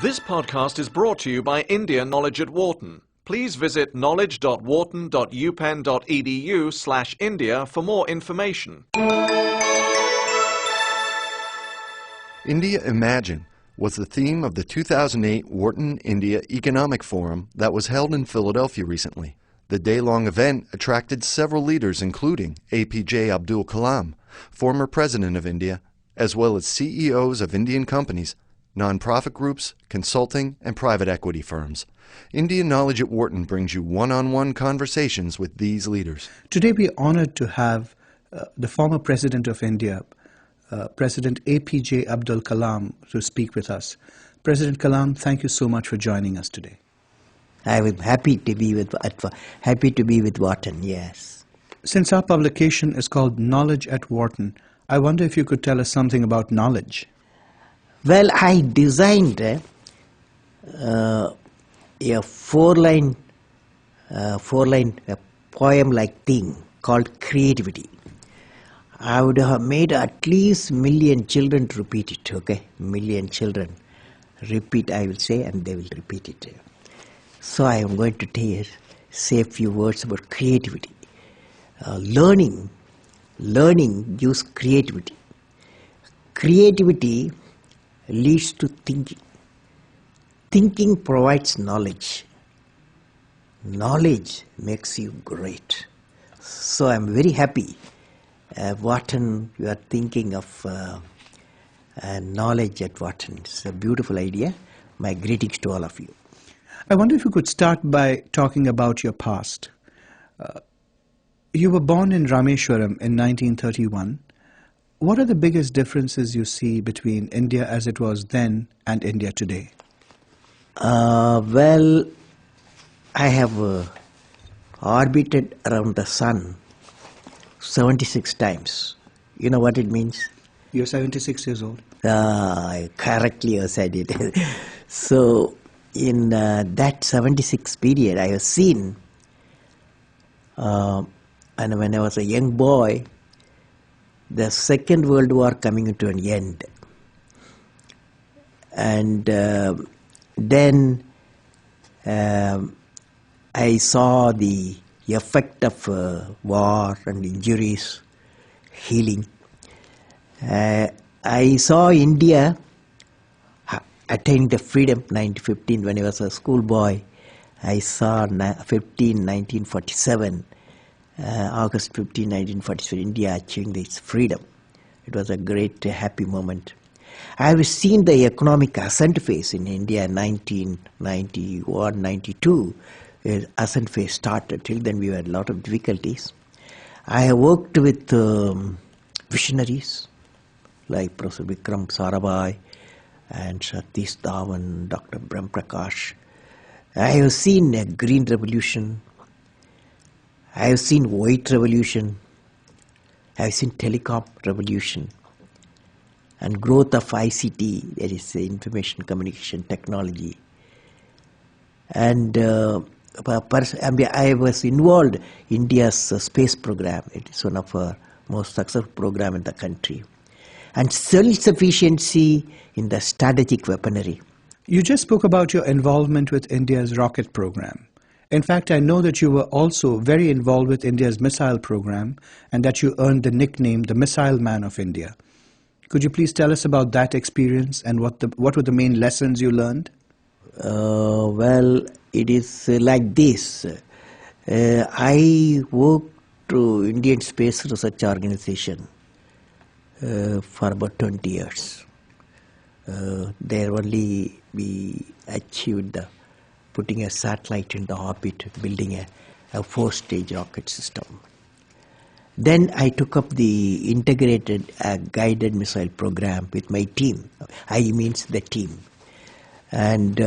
This podcast is brought to you by India Knowledge at Wharton. Please visit knowledge.wharton.upenn.edu/India for more information. India Imagine was the theme of the 2008 Wharton India Economic Forum that was held in Philadelphia recently. The day-long event attracted several leaders including APJ Abdul Kalam, former President of India, as well as CEOs of Indian companies, nonprofit groups, consulting, and private equity firms. India Knowledge at Wharton brings you one-on-one conversations with these leaders. Today we are honored to have the former President of India, President APJ Abdul Kalam, to speak with us. President Kalam, thank you so much for joining us today. I am happy to be with Wharton, yes. Since our publication is called Knowledge at Wharton, I wonder if you could tell us something about knowledge. Well, I designed a four-line poem-like thing called creativity. I would have made at least 1 million children to repeat it, okay? 1 million children repeat, I will say, and they will repeat it. So I am going to say a few words about creativity. Learning gives creativity. Creativity leads to thinking. Thinking provides knowledge. Knowledge makes you great. So I'm very happy. Wharton, you are thinking of knowledge at Wharton. It's a beautiful idea. My greetings to all of you. I wonder if you could start by talking about your past. You were born in Rameshwaram in 1931. What are the biggest differences you see between India as it was then and India today? Well, I have orbited around the sun 76 times. You know what it means? You're 76 years old. Correctly you said it. So, in that 76 period, I have seen, and when I was a young boy, the Second World War coming to an end. And then I saw the effect of war and injuries, healing. I saw India attaining the freedom 1915 when I was a schoolboy. I saw 1947. August 15, 1947, India achieving its freedom. It was a great, happy moment. I have seen the economic ascent phase in India in 1991, 92. Ascent phase started. Till then we had a lot of difficulties. I have worked with visionaries like Professor Vikram Sarabhai and Satish Dhawan, Dr. Brahm Prakash. I have seen a green revolution. I have seen white revolution, I have seen telecom revolution, and growth of ICT, that is information communication technology. And I was involved in India's space program. It is one of our most successful program in the country. And self-sufficiency in the strategic weaponry. You just spoke about your involvement with India's rocket program. In fact, I know that you were also very involved with India's missile program and that you earned the nickname the Missile Man of India. Could you please tell us about that experience and what were the main lessons you learned? Well, it is like this. I worked to Indian Space Research Organization for about 20 years. There only we achieved putting a satellite in the orbit, building a 4-stage rocket system. Then I took up the integrated guided missile program with my team. I means the team. And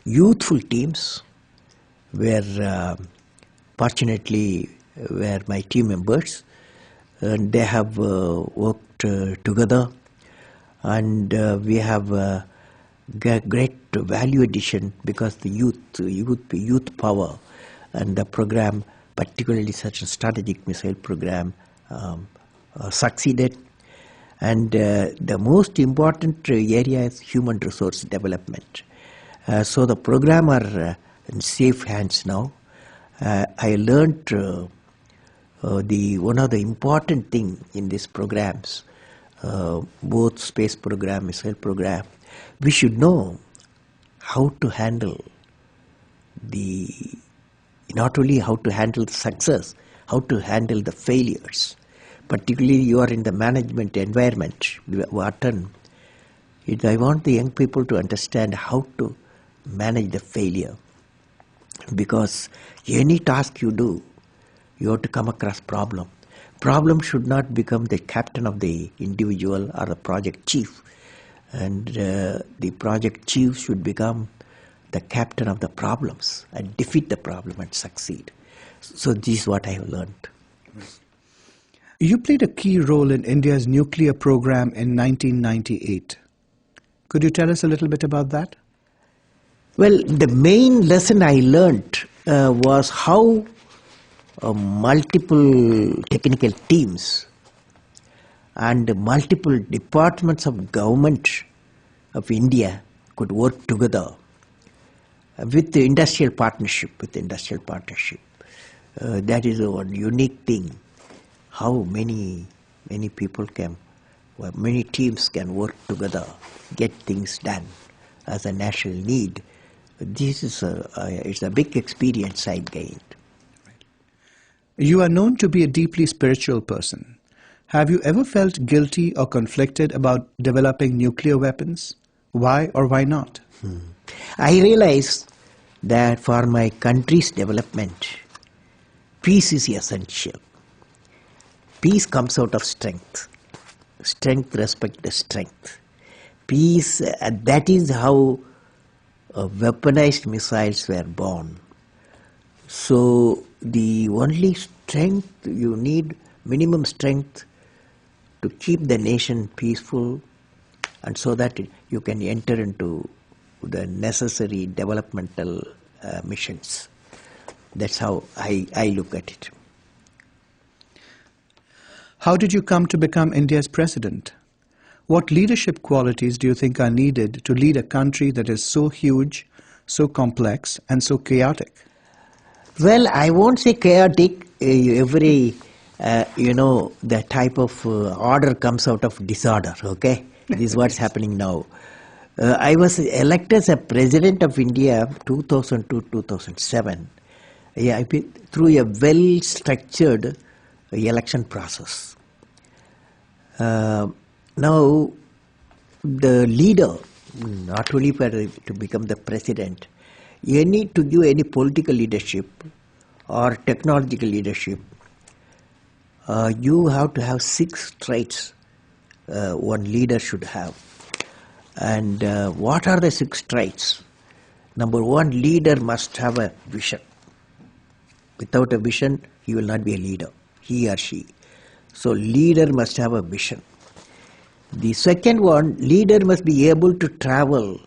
youthful teams were fortunately were my team members, and they have worked together, and we have great value addition because the youth power and the program, particularly such a strategic missile program, succeeded. And the most important area is human resource development. So the program are in safe hands now. I learned one of the important thing in these programs, both space program, missile program, we should know how to handle not only how to handle the success, how to handle the failures. Particularly you are in the management environment, Wharton. I want the young people to understand how to manage the failure. Because any task you do, you have to come across problem. Problem should not become the captain of the individual or the project chief. And the project chief should become the captain of the problems and defeat the problem and succeed. So this is what I have learned. You played a key role in India's nuclear program in 1998. Could you tell us a little bit about that? Well, the main lesson I learned was how multiple technical teams and multiple departments of government of India could work together with the industrial partnership. That is one unique thing. How many people many teams can work together, get things done as a national need. This is it's a big experience I gained. You are known to be a deeply spiritual person. Have you ever felt guilty or conflicted about developing nuclear weapons? Why or why not? I realized that for my country's development, peace is essential. Peace comes out of strength. Strength respect the strength. Peace, that is how weaponized missiles were born. So the only strength, you need minimum strength to keep the nation peaceful, and so that you can enter into the necessary developmental missions. That's how I look at it. How did you come to become India's president? What leadership qualities do you think are needed to lead a country that is so huge, so complex, and so chaotic? Well, I won't say chaotic. The type of order comes out of disorder, okay? This is what's happening now. I was elected as a president of India 2002-2007 through a well-structured election process. Now, the leader, not only to become the president, you need to give any political leadership or technological leadership. You have to have 6 traits one leader should have. And what are the 6 traits? Number 1, leader must have a vision. Without a vision, he will not be a leader, he or she. So leader must have a vision. The second one, leader must be able to travel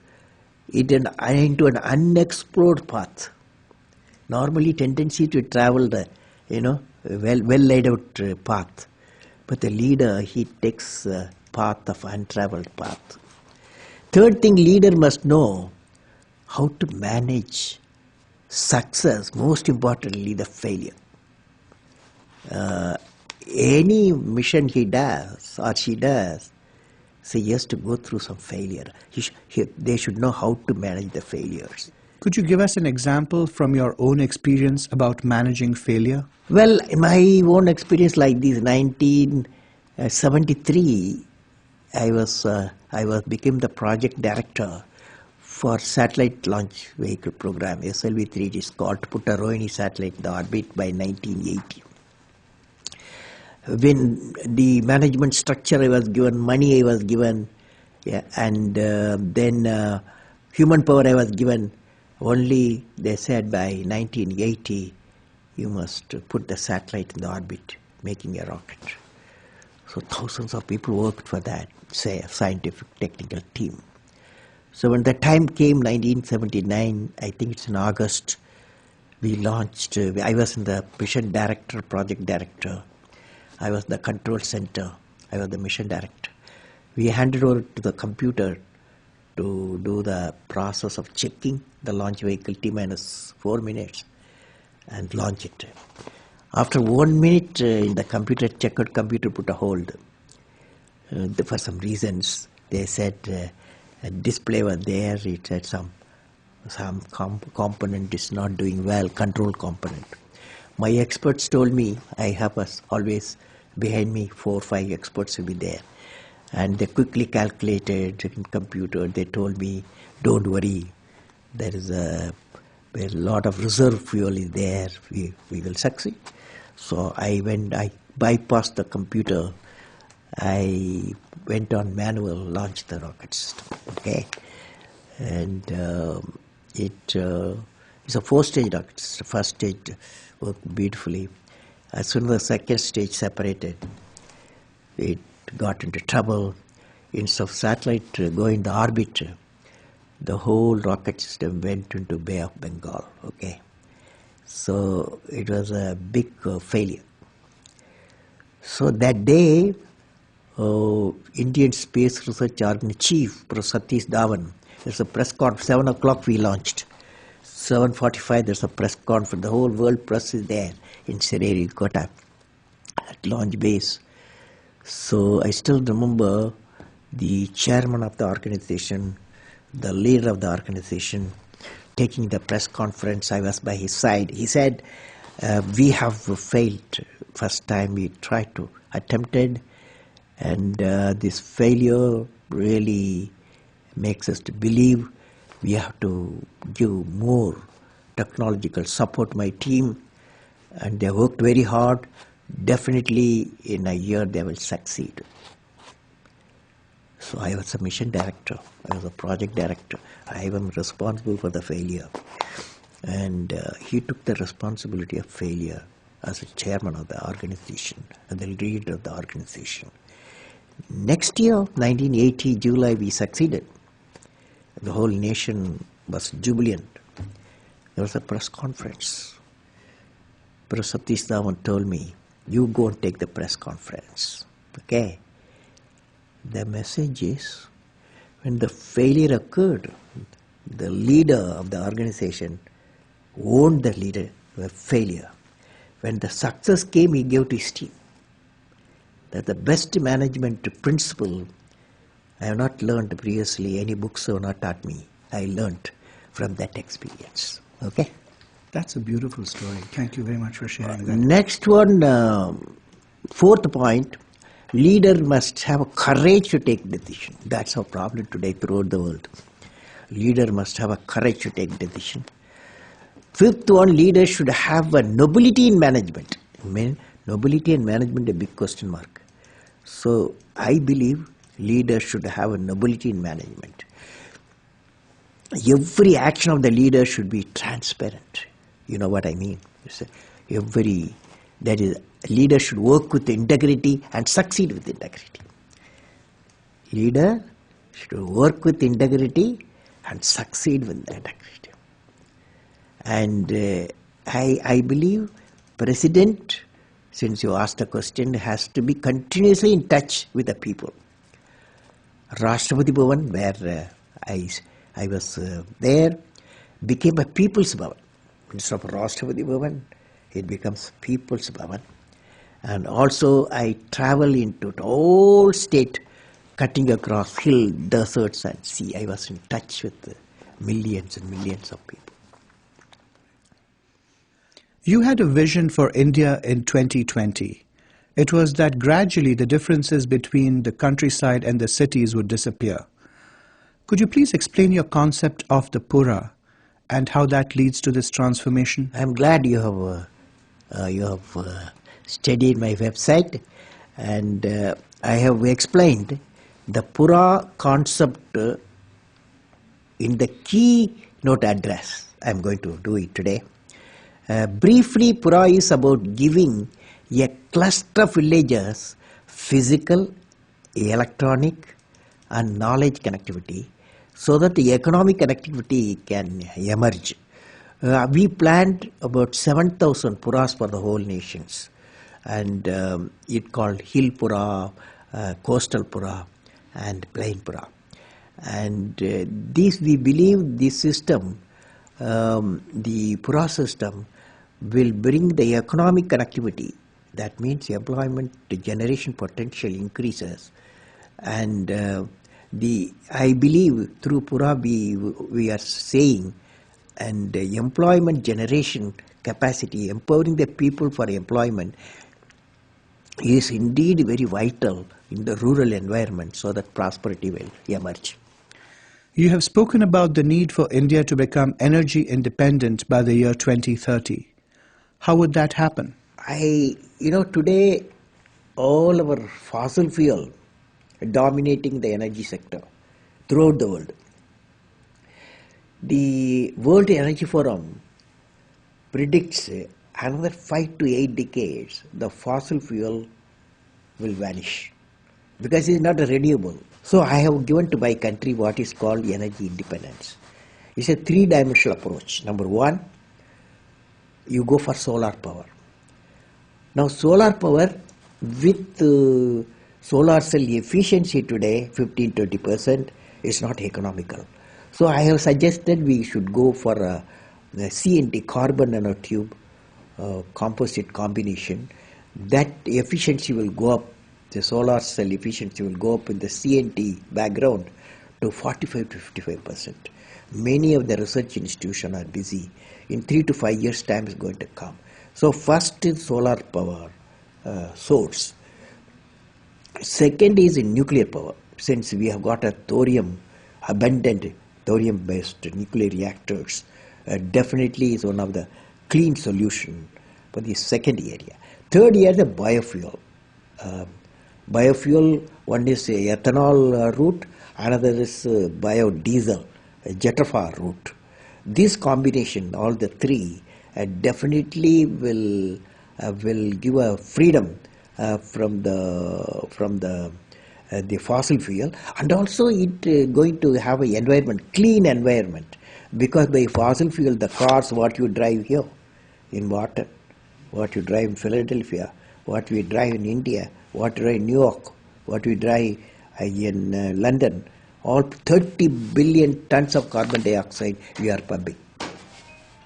into an unexplored path. Normally tendency to travel the well laid out path. But the leader, he takes a path of untraveled path. Third thing, leader must know how to manage success, most importantly the failure. Any mission he does or she does, so he has to go through some failure. They should know how to manage the failures. Could you give us an example from your own experience about managing failure? Well, my own experience like this, 1973, I became the project director for satellite launch vehicle program, SLV-3. It is called, to put a Rohini satellite in the orbit by 1980. When the management structure I was given, money I was given, and then human power I was given, only they said by 1980 you must put the satellite in the orbit, making a rocket. So thousands of people worked for that, say a scientific technical team. So when the time came, 1979, I think it's in August, we launched, I was in the mission director, project director. I was the control center. I was the mission director. We handed over to the computer to do the process of checking the launch vehicle T minus 4 minutes and launch it. After 1 minute, in the computer checkered computer put a hold. For some reasons, they said a display was there. It said some component is not doing well, control component. My experts told me, I have always behind me 4 or 5 experts will be there. And they quickly calculated in computer. They told me, don't worry, there is a lot of reserve fuel is there. We will succeed. So I bypassed the computer. I went on manual, launched the rocket system. Okay, and it's a 4-stage rocket system. First stage worked beautifully. As soon as the second stage separated, it got into trouble. Instead of satellite going in the orbit, the whole rocket system went into Bay of Bengal. Okay, so it was a big failure. So that day, Indian Space Research Organization Chief, Professor Satish Dhawan, there's a press conference, 7 o'clock we launched. 7:45 there's a press conference, the whole world press is there in Sririkota at launch base. So I still remember the chairman of the organization, the leader of the organization, taking the press conference. I was by his side. He said, we have failed. First time we tried to attempted, and this failure really makes us to believe we have to give more technological support. My team, and they worked very hard. Definitely in a year they will succeed. So I was a mission director, I was a project director. I am responsible for the failure. And he took the responsibility of failure as a chairman of the organization and the leader of the organization. Next year, 1980, July, we succeeded. The whole nation was jubilant. There was a press conference. Professor Satish Dhawan told me, you go and take the press conference. Okay? The message is, when the failure occurred, the leader of the organization owned the failure. When the success came, he gave to his team. That's the best management principle I have not learned previously. Any books have not taught me. I learned from that experience. Okay? That's a beautiful story. Thank you very much for sharing that. Next one, 4th point, leader must have courage to take decision. That's our problem today throughout the world. Leader must have a courage to take decision. 5th one, leader should have a nobility in management. Nobility in management, a big question mark. So I believe leader should have a nobility in management. Every action of the leader should be transparent. You know what I mean? That is, leader should work with integrity and succeed with integrity. Leader should work with integrity and succeed with integrity. And I believe president, since you asked the question, has to be continuously in touch with the people. Rashtrapati Bhavan, where I was there, became a people's Bhavan. Instead of Rashtrapati Bhavan, it becomes People's Bhavan. And also I travel into the whole state, cutting across hill, deserts and sea. I was in touch with millions and millions of people. You had a vision for India in 2020. It was that gradually the differences between the countryside and the cities would disappear. Could you please explain your concept of the Pura and how that leads to this transformation? I'm glad you have studied my website, and I have explained the Pura concept in the keynote address. I'm going to do it today. Briefly, Pura is about giving a cluster of villages physical, electronic and knowledge connectivity so that the economic connectivity can emerge. We planned about 7,000 Puras for the whole nations, and it called Hill Pura, Coastal Pura, and Plainpura. And this, we believe this system, the Pura system, will bring the economic connectivity. That means employment generation potential increases. And I believe through Pura we are saying, and the employment generation capacity, empowering the people for employment, is indeed very vital in the rural environment so that prosperity will emerge. You have spoken about the need for India to become energy independent by the year 2030. How would that happen? Today all our fossil fuel dominating the energy sector throughout the world. The World Energy Forum predicts another 5 to 8 decades the fossil fuel will vanish because it is not renewable. So I have given to my country what is called energy independence. It's a three-dimensional approach. Number one, you go for solar power. Now solar power with solar cell efficiency today 15-20% is not economical. So I have suggested we should go for a CNT, carbon nanotube composite combination. That efficiency will go up, the solar cell efficiency will go up in the CNT background to 45 to 55%. Many of the research institutions are busy. In 3 to 5 years time is going to come. So first is solar power source. Second is in nuclear power. Since we have got a abundant thorium-based nuclear reactors, definitely is one of the clean solution for the second area. Third area is the biofuel. Biofuel, one is ethanol route, another is biodiesel, jetafar route. This combination, all the three, definitely will give a freedom from the fossil fuel, and also it going to have an environment, clean environment, because by fossil fuel the cars what you drive here in water, what you drive in Philadelphia, what we drive in India, what we drive in New York, what we drive in London, all 30 billion tons of carbon dioxide we are pumping.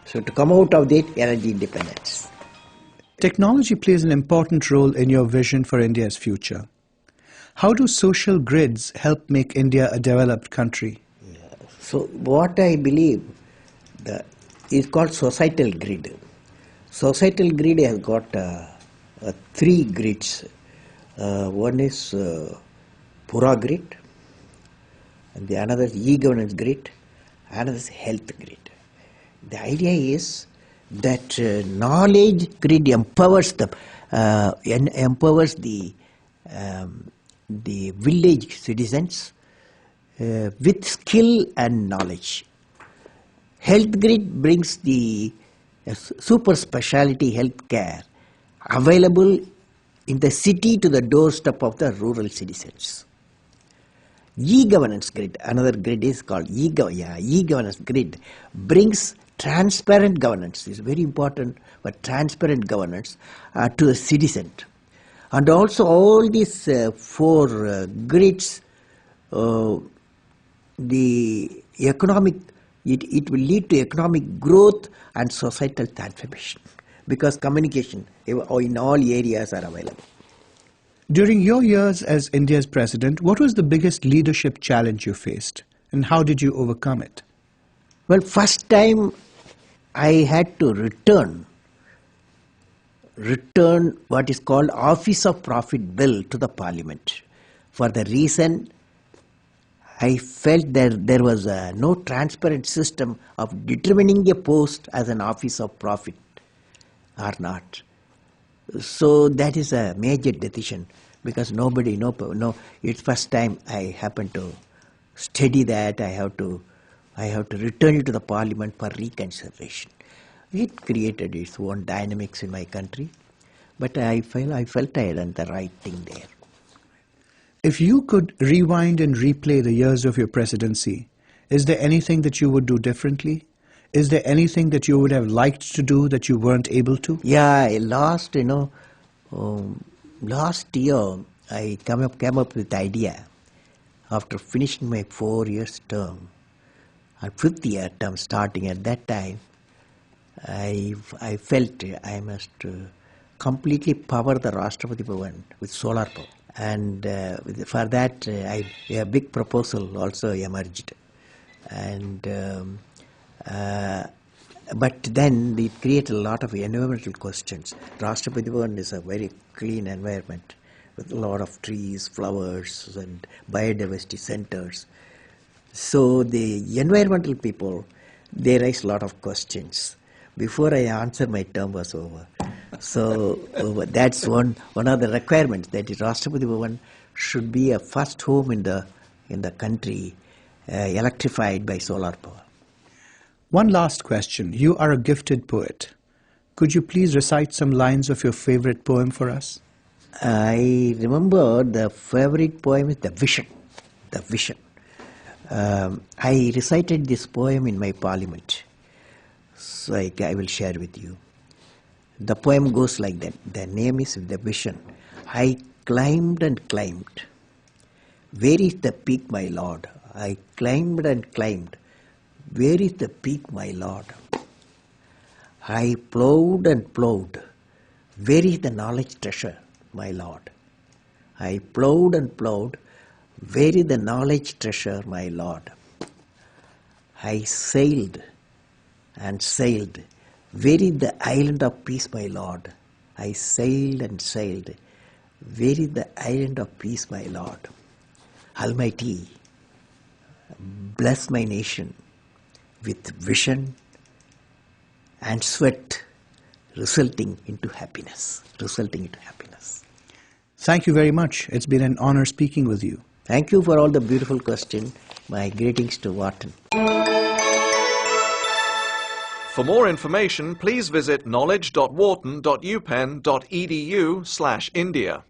So to come out of that, energy independence. Technology plays an important role in your vision for India's future. How do social grids help make India a developed country? So what I believe is called societal grid. Societal grid has got three grids. One is Pura grid, and the another is e-governance grid, another is health grid. The idea is that knowledge grid empowers the village citizens with skill and knowledge. Health grid brings the super specialty health care available in the city to the doorstep of the rural citizens. E-governance grid, another grid is called e-governance grid, brings transparent governance. Is very important, but transparent governance to the citizen. And also all these four grids, the economic, it will lead to economic growth and societal transformation, because communication in all areas are available. During your years as India's president, what was the biggest leadership challenge you faced, and how did you overcome it? Well, first time I had to return what is called Office of Profit Bill to the Parliament. For the reason I felt that there was no transparent system of determining a post as an Office of Profit or not. So that is a major decision, because nobody, it's first time I happened to study that. I have to return it to the Parliament for reconsideration. It created its own dynamics in my country, but I felt I had done the right thing there. If you could rewind and replay the years of your presidency, is there anything that you would do differently? Is there anything that you would have liked to do that you weren't able to? Yeah, last year I came up with the idea after finishing my 4 years term, or 5th year term starting at that time, I felt I must completely power the Rashtrapati Bhavan with solar power. And for that, a big proposal also emerged. And but then it created a lot of environmental questions. Rashtrapati Bhavan is a very clean environment with a lot of trees, flowers, and biodiversity centers. So the environmental people, they raised a lot of questions. Before I answered, my term was over. So that's one of the requirements, that Rashtrapati Bhavan should be a first home in the country electrified by solar power. One last question. You are a gifted poet. Could you please recite some lines of your favorite poem for us? I remember the favorite poem is The Vision. The Vision. I recited this poem in my parliament. So I will share with you. The poem goes like that. The name is The Vision. I climbed and climbed. Where is the peak, my lord? I climbed and climbed. Where is the peak, my lord? I plowed and plowed. Where is the knowledge treasure, my lord? I plowed and plowed. Where is the knowledge treasure, my lord? I sailed and sailed. Where is the island of peace, my lord? I sailed and sailed. Where is the island of peace, my lord? Almighty, bless my nation with vision and sweat resulting into happiness. Thank you very much. It's been an honor speaking with you. Thank you for all the beautiful questions. My greetings to Wharton. For more information, please visit knowledge.wharton.upenn.edu/India.